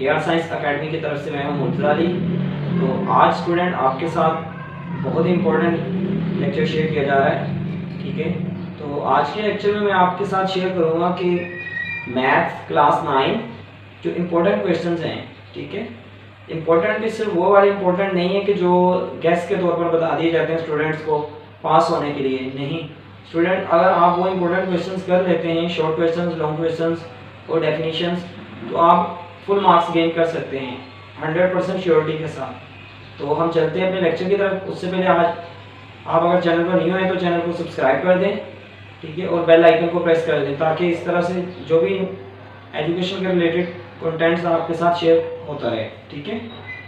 AR science academy की तरफ से मैं हूं मुर्तज़ा अली। तो आज स्टूडेंट आपके साथ बहुत ही इम्पोर्टेंट लेक्चर शेयर किया जा रहा है, ठीक है। तो आज के लेक्चर में मैं आपके साथ शेयर करूंगा कि मैथ्स क्लास 9 जो इम्पोर्टेंट क्वेश्चंस हैं, ठीक है। इम्पोर्टेंट भी सिर्फ वो वाले इम्पोर्टेंट नहीं है कि जो गेस्ट के तौर पर बता दिए जाते हैं स्टूडेंट्स को पास होने के लिए, नहीं। स्टूडेंट अगर आप वो इम्पोर्टेंट क्वेश्चंस कर लेते हैं, शॉर्ट क्वेश्चंस, लॉन्ग क्वेश्चंस और डेफिनेशंस, तो आप फुल मार्क्स गेन कर सकते हैं 100% श्योरिटी के साथ। तो हम चलते हैं अपने लेक्चर की तरफ। उससे पहले आज आप अगर चैनल पर न्यू हैं तो चैनल को सब्सक्राइब कर दें, ठीक है, और बेल आइकन को प्रेस कर दें ताकि इस तरह से जो भी एजुकेशन के रिलेटेड कंटेंट्स आपके साथ शेयर होता रहे, ठीक है।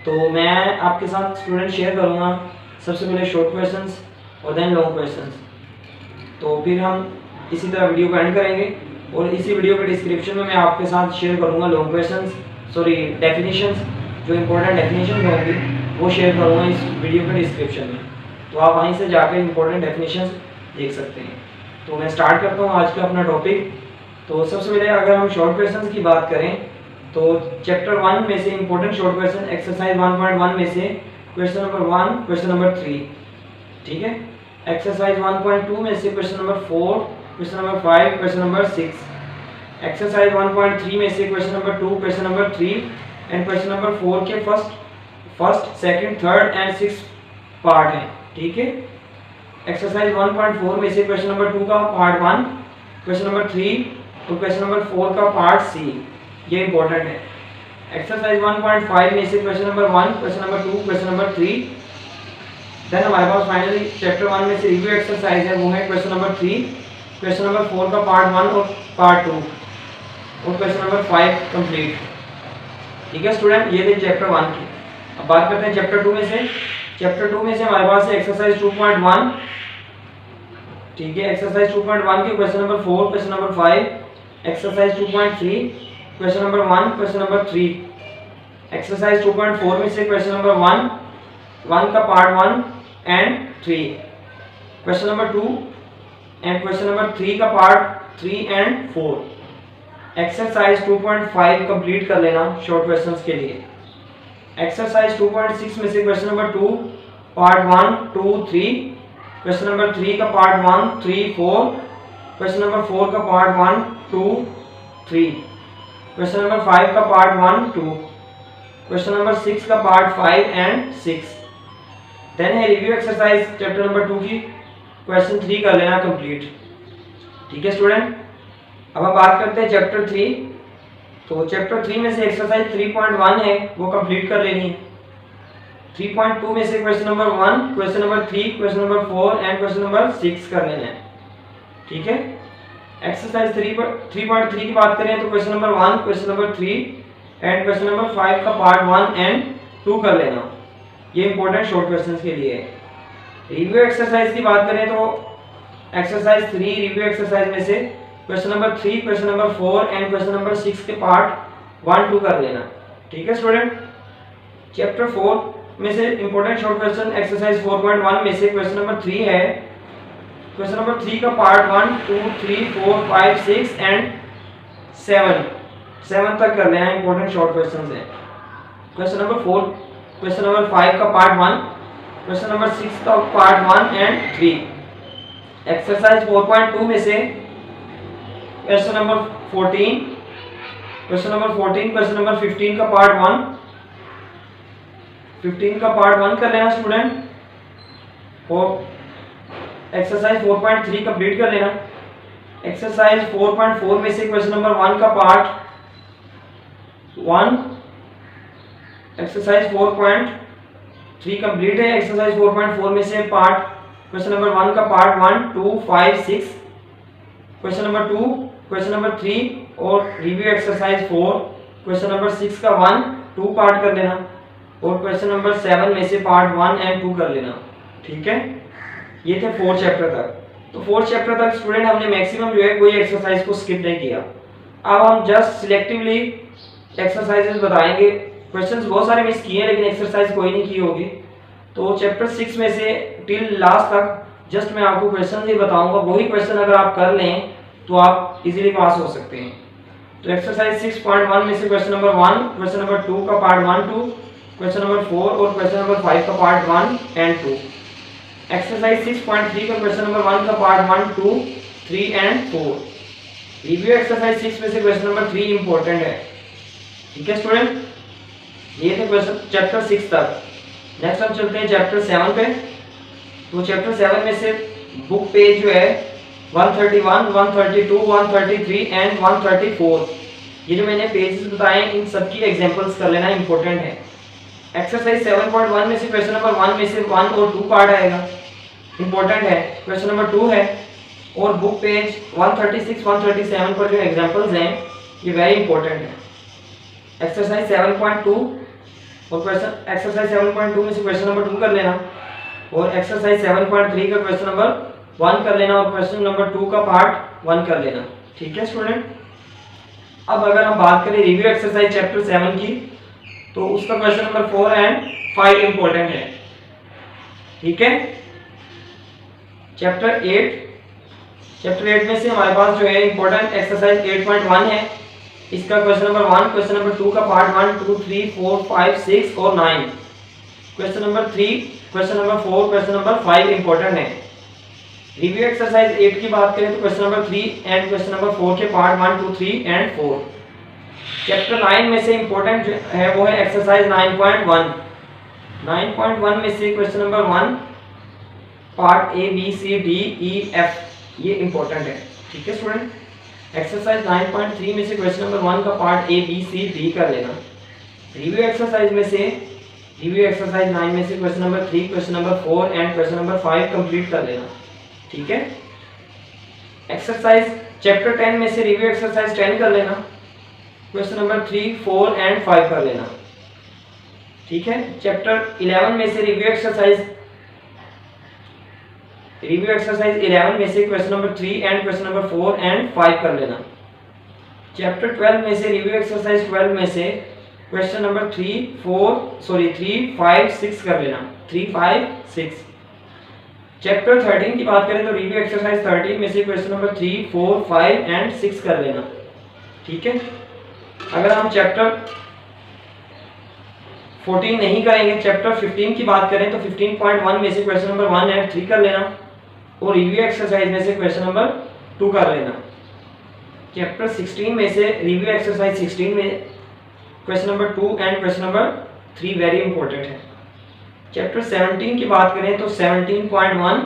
तो मैं आपके साथ स्टूडेंट शेयर करूँगा सबसे पहले शॉर्ट क्वेश्चंस और देन लॉन्ग क्वेश्चंस। तो फिर हम इसी तरह वीडियो को एंड करेंगे और इसी वीडियो के डिस्क्रिप्शन में मैं आपके साथ शेयर करूँगा लॉन्ग क्वेश्चंस, सॉरी डेफिनेशंस, जो इम्पोर्टेंट डेफिनेशन होंगी वो शेयर करूँगा इस वीडियो के डिस्क्रिप्शन में। तो आप वहीं से जाकर इम्पोर्टेंट डेफिनेशंस देख सकते हैं। तो मैं स्टार्ट करता हूँ आज का अपना टॉपिक। तो सबसे पहले अगर हम शॉर्ट क्वेश्चंस की बात करें तो चैप्टर 1 में से इम्पोर्टेंट शॉर्ट क्वेश्चन एक्सरसाइज 1.1 में से क्वेश्चन नंबर 1, क्वेश्चन नंबर 3, ठीक है। एक्सरसाइज 1.2 में से question number 4, question number 5, question number 6। Exercise 1.3 में से question number 2, question number 3 and question number 4 के first, second, third and 6 part हैं, ठीक है। एक्सरसाइज 1.4 में से क्वेश्चन नंबर 2 का पार्ट 1, क्वेश्चन नंबर 3 और क्वेश्चन नंबर 4 का पार्ट सी, ये इंपॉर्टेंट है। एक्सरसाइज 1.5 में से question number 1, question number 2, question number 3। Then हमारे पास फाइनली चैप्टर 1 में से रिव्यू एक्सरसाइज है, वो है क्वेश्चन नंबर 3, क्वेश्चन नंबर 4 का पार्ट 1 और पार्ट 2 और क्वेश्चन नंबर 5 कंप्लीट, ठीक है स्टूडेंट। ये थे चैप्टर 1 की। अब बात करते हैं चैप्टर 2 में से। चैप्टर 2 में से हमारे पास है एक्सरसाइज 2.1, ठीक है। एक्सरसाइज 2.1 के question number 4, question number 5, exercise 2.3, question number 1, question number 3। Exercise 2.4 में से क्वेश्चन नंबर 1 का part 1 and 3, question number 2 and question number 3 का पार्ट 3 एंड 4। एक्सरसाइज 2.5 कंप्लीट कर लेना शॉर्ट क्वेश्चंस के लिए। एक्सरसाइज 2.6 में से question number 2 part 1, 2, 3, question number 3 का पार्ट 1, 3, 4, क्वेश्चन नंबर 4 का पार्ट 1, 2, 3, क्वेश्चन नंबर 5 का पार्ट 1, 2, क्वेश्चन नंबर 6 का पार्ट 5 एंड 6। देन है रिव्यू एक्सरसाइज चैप्टर नंबर 2 की, क्वेश्चन 3 कर लेना कंप्लीट, ठीक है स्टूडेंट। अब हम बात करते हैं चैप्टर 3। तो चैप्टर 3 में से एक्सरसाइज 3.1 है वो कंप्लीट कर लेनी है। 3.2 में से question number 1, question number 3, question number 4 and question number 6 कर लेना है, ठीक है। एक्सरसाइज 3.3 की बात करें तो question number 1, question number 3 and question number 5 का पार्ट 1 एंड 2 कर लेना। ये इंपॉर्टेंट शॉर्ट क्वेश्चंस के लिए है। रिव्यू एक्सरसाइज की बात करें तो एक्सरसाइज 3 रिव्यू एक्सरसाइज में से question number 3, question number 4 and question number 6 के पार्ट 1, 2 कर लेना, ठीक है स्टूडेंट। चैप्टर 4 में से इंपॉर्टेंट शॉर्ट क्वेश्चन एक्सरसाइज 4.1 में से क्वेश्चन नंबर 3 है। क्वेश्चन नंबर 3 का पार्ट 1, 2, 3, 4, 5, 6 एंड 7 तक कर लेना, इंपॉर्टेंट शॉर्ट क्वेश्चंस है। क्वेश्चन नंबर 4, क्वेश्चन नंबर 5 का पार्ट 1, क्वेश्चन नंबर 6 का पार्ट 1 एंड 3। एक्सरसाइज 4.2 में से question number 14, question number 14, question number 15 का पार्ट 1, 15 का पार्ट 1 कर लेना स्टूडेंट और एक्सरसाइज 4.3 कंप्लीट कर लेना। एक्सरसाइज 4.4 में से क्वेश्चन नंबर 1 का पार्ट 1, एक्सरसाइज 4.3 कंप्लीट है। एक्सरसाइज 4.4 में से क्वेश्चन नंबर 1 का part 1, 2, 5, 6, question number 2, question number 3 और रिव्यू एक्सरसाइज 4 क्वेश्चन नंबर 6 का 1, 2 पार्ट कर लेना और क्वेश्चन नंबर 7 में से पार्ट 1 एंड 2 कर लेना, ठीक है। ये थे 4 चैप्टर तक। तो 4 चैप्टर तक स्टूडेंट हमने मैक्सिमम जो है कोई एक्सरसाइज को स्किप नहीं किया। अब हम जस्ट सिलेक्टिवली एक्सरसाइजेस बताएंगे। क्वेश्चंस बहुत सारे मिस किए हैं लेकिन एक्सरसाइज कोई नहीं की होगी। तो चैप्टर 6 में से टिल लास्ट तक जस्ट मैं आपको क्वेश्चन ही बताऊंगा, वही क्वेश्चन अगर आप कर लें तो आप इजीली पास हो सकते हैं। तो एक्सरसाइज 6.1 में से क्वेश्चन नंबर 1, क्वेश्चन नंबर 2 का पार्ट 1, 2, क्वेश्चन नंबर 4 और क्वेश्चन नंबर 5 का पार्ट 1 एंड 2। एक्सरसाइज 6.3 का क्वेश्चन नंबर 1 का पार्ट 1, 2, 3 एंड 4। रिव्यू एक्सरसाइज 6 में से क्वेश्चन नंबर 3 इंपॉर्टेंट है। ठीक है स्टूडेंट, ये थे क्वेश्चन चैप्टर 6 तक। नेक्स्ट हम चलते हैं चैप्टर 7 पे। तो चैप्टर 7 में से बुक पेज जो है 131, 132, 133 एंड 134, ये जो मैंने पेजेस बताए इन सब की एग्जांपल्स कर लेना इंपॉर्टेंट है। एक्सरसाइज 7.1 में से क्वेश्चन नंबर 1 में से 1 और 2 पार्ट आएगा, इंपॉर्टेंट है। क्वेश्चन नंबर 2 है और बुक पेज 136, 137 पर जो एग्जांपल्स हैं ये वेरी इंपॉर्टेंट है। एक्सरसाइज 7.2 और क्वेश्चन एक्सरसाइज 7.2 में से क्वेश्चन नंबर 2 कर लेना और एक्सरसाइज 7.3 का क्वेश्चन नंबर 1 कर लेना और क्वेश्चन नंबर 2 का पार्ट 1 कर लेना। ठीक है स्टूडेंट, अब अगर हम बात करें रिव्यू एक्सरसाइज चैप्टर 7 की, तो उसका क्वेश्चन नंबर 4 एंड 5 इंपॉर्टेंट है। ठीक है, चैप्टर 8 में से हमारे पास जो है इंपॉर्टेंट एक्सरसाइज 8.1 है। इसका क्वेश्चन नंबर 1, क्वेश्चन नंबर 2 का पार्ट 1, 2, 3, 4, 5, 6 और 9। Question number 3, question number 4, question number 5 important है। रिव्यू एक्सरसाइज 8 की बात करें तो question number 3 and question number 4 के पार्ट 1, 2, 3 एंड 4। चैप्टर 9 में से इंपॉर्टेंट है वो है एक्सरसाइज 9.1। 9.1 में से question number 1 part A, B, C, D, E, F, ये इंपॉर्टेंट है। ठीक है स्टूडेंट, एक्सरसाइज 9.3 में से क्वेश्चन नंबर 1 का part A, B, C, D कर लेना। रिव्यू एक्सरसाइज 9 में से question number 3, question number 4 and question number 5 complete कर लेना। ठीक है, एक्सरसाइज चैप्टर 10 में से रिव्यू एक्सरसाइज 10 कर लेना, क्वेश्चन नंबर 3, 4 एंड 5 कर लेना। ठीक है, चैप्टर 11 में से रिव्यू एक्सरसाइज 11 में से question number 3 and question number 4 and 5 कर लेना। चैप्टर 12 में से रिव्यू एक्सरसाइज 12 में से क्वेश्चन नंबर 3, 5, 6 कर लेना। 3, 5, 6। चैप्टर 13 की बात करें तो रिव्यू एक्सरसाइज 13 में से क्वेश्चन नंबर 3, 4, 5 एंड 6 कर लेना। ठीक है, अगर हम चैप्टर 14 नहीं करेंगे, चैप्टर 15 की बात करें तो 15.1 में से क्वेश्चन नंबर 1 एंड 3 कर लेना और रिव्यू एक्सरसाइज में से क्वेश्चन नंबर 2 कर लेना। चैप्टर 16 में से रिव्यू एक्सरसाइज 16 में question number 2 and question number 3 very important है। चैप्टर 17 की बात करें तो 17.1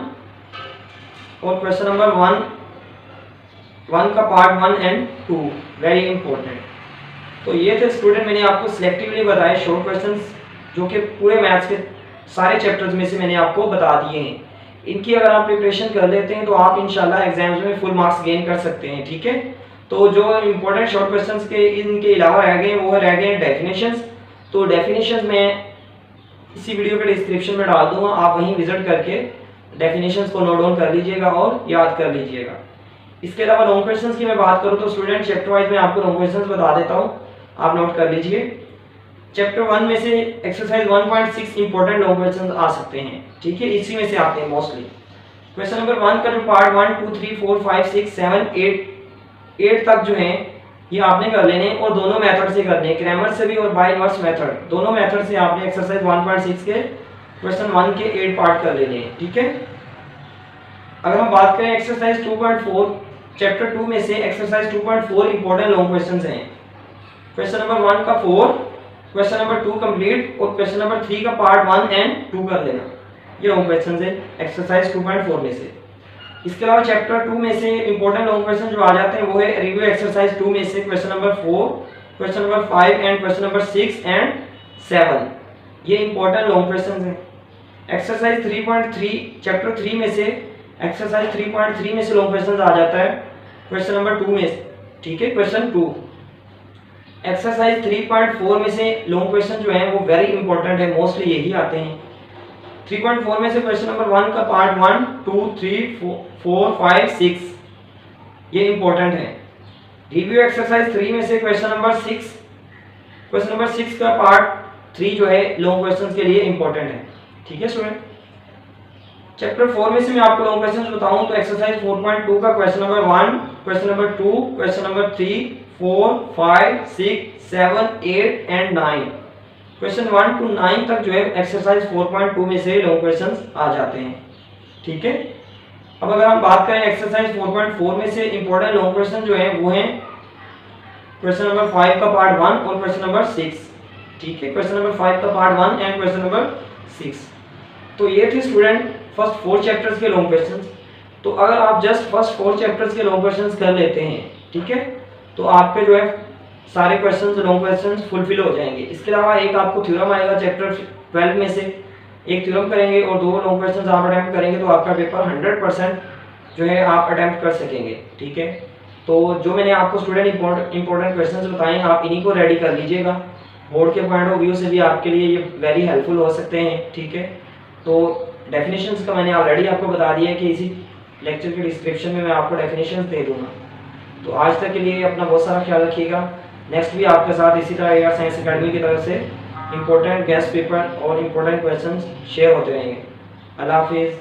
और क्वेश्चन नंबर 1 का पार्ट 1 एंड 2 वेरी इंपॉर्टेंट। तो ये थे स्टूडेंट, मैंने आपको सिलेक्टिवली बताए शॉर्ट क्वेश्चंस जो कि पूरे मैथ्स के सारे चैप्टर्स में से मैंने आपको बता दिए हैं। इनकी अगर आप प्रिपरेशन कर लेते हैं तो आप इंशाल्लाह एग्जाम्स में फुल मार्क्स गेन कर सकते हैं। ठीक है, तो जो इंपॉर्टेंट शॉर्ट क्वेश्चंस के इनके अलावा रह गए वो रह गए डेफिनेशंस। तो डेफिनेशंस में इसी वीडियो के डिस्क्रिप्शन में डाल दूंगा, आप वहीं विजिट करके डेफिनेशंस को नोट डाउन कर लीजिएगा और याद कर लीजिएगा। इसके अलावा लॉन्ग क्वेश्चंस की मैं बात करूं तो स्टूडेंट चैप्टर वाइज में आपको लॉन्ग क्वेश्चंस बता देता हूं, आप नोट कर लीजिए। चैप्टर 1 में से एक्सरसाइज 1.6 इंपॉर्टेंट लॉन्ग क्वेश्चंस आ सकते हैं। ठीक है, इसी में से आते हैं मोस्टली। क्वेश्चन नंबर 1 का जो पार्ट 1, 2, 3, 4, 5, 6, 7, 8 तक जो है ये आपने कर लेने और दोनों मेथड से करने, क्रैमर से भी और बाय इनवर्स मेथड, दोनों मेथड से आपने एक्सरसाइज 1.6 के क्वेश्चन 1 के 8 पार्ट कर लेने हैं। ठीक है, अगर हम बात करें एक्सरसाइज 2.4 चैप्टर 2 में से एक्सरसाइज 2.4 इंपॉर्टेंट लॉन्ग क्वेश्चंस हैं। क्वेश्चन नंबर 1 का 4, क्वेश्चन नंबर 2 कंप्लीट और क्वेश्चन नंबर 3 का पार्ट 1 एंड 2 कर लेना। ये लॉन्ग क्वेश्चंस है एक्सरसाइज 2.4 में से। इसके अलावा चैप्टर 2 में से इंपॉर्टेंट लॉन्ग क्वेश्चन जो आ जाते हैं वो है रिव्यू एक्सरसाइज 2 में से question number 4, question number 5 and question number 6 and 7। ये इंपॉर्टेंट लॉन्ग क्वेश्चंस हैं। एक्सरसाइज 3.3 चैप्टर 3 में से एक्सरसाइज 3.3 में से लॉन्ग क्वेश्चन आ जाता है क्वेश्चन नंबर 2 में। ठीक है, क्वेश्चन 2। एक्सरसाइज 3.4 में से लॉन्ग क्वेश्चन जो है वो वेरी इंपॉर्टेंट है, मोस्टली यही आते हैं। 3.4 में से क्वेश्चन नंबर 1 का पार्ट 1, 2, 3, 4, 5, 6 ये इंपॉर्टेंट है। रिव्यू एक्सरसाइज 3 में से क्वेश्चन नंबर 6 का पार्ट 3 जो है लॉन्ग क्वेश्चंस के लिए इंपॉर्टेंट है। ठीक है स्टूडेंट, चैप्टर 4 में से मैं आपको लॉन्ग क्वेश्चंस बताऊं तो एक्सरसाइज 4.2 का question number 1, question number 2, question number 3, 4, 5, 6, 7, 8 and 9। Question 1 to 9 तक जो है एक्सरसाइज 4.2 में से लॉन्ग क्वेश्चंस आ जाते हैं। ठीक है, अब अगर हम बात करें एक्सरसाइज 4.4 में से इंपॉर्टेंट लॉन्ग क्वेश्चन जो है वो हैं क्वेश्चन नंबर 5 का पार्ट 1 और क्वेश्चन नंबर 6। ठीक है, क्वेश्चन नंबर 5 का पार्ट 1 एंड क्वेश्चन नंबर 6। तो ये थे स्टूडेंट फर्स्ट 4 चैप्टर्स के लॉन्ग क्वेश्चंस। तो अगर आप जस्ट फर्स्ट 4 चैप्टर्स के लॉन्ग क्वेश्चंस कर लेते हैं, ठीक है, तो आपके जो है सारे क्वेश्चंस लॉन्ग क्वेश्चंस फुलफिल हो जाएंगे। इसके अलावा एक आपको थ्योरम आएगा चैप्टर 12 में से, एक थ्योरम करेंगे और 2 लॉन्ग क्वेश्चंस आप अटेम्प्ट करेंगे तो आपका पेपर 100% जो है आप अटेम्प्ट कर सकेंगे। ठीक है, तो जो मैंने आपको स्टूडेंट इंपॉर्टेंट क्वेश्चंस बताए आप इन्हीं को रेडी कर लीजिएगा। बोर्ड के पॉइंट ऑफ व्यू से भी आपके लिए ये वेरी हेल्पफुल हो सकते हैं। ठीक है, तो डेफिनेशंस का मैंने ऑलरेडी आपको बता दिया है कि इसी लेक्चर के डिस्क्रिप्शन में मैं आपको डेफिनेशंस दे दूंगा। तो आज तक के लिए अपना बहुत सारा ख्याल रखिएगा। नेक्स्ट भी आपके साथ इसी तरह एआर साइंस एकेडमी की तरफ से इंपॉर्टेंट गेस्ट पेपर और इंपॉर्टेंट क्वेश्चंस शेयर होते रहेंगे। अल्लाह हाफिज़।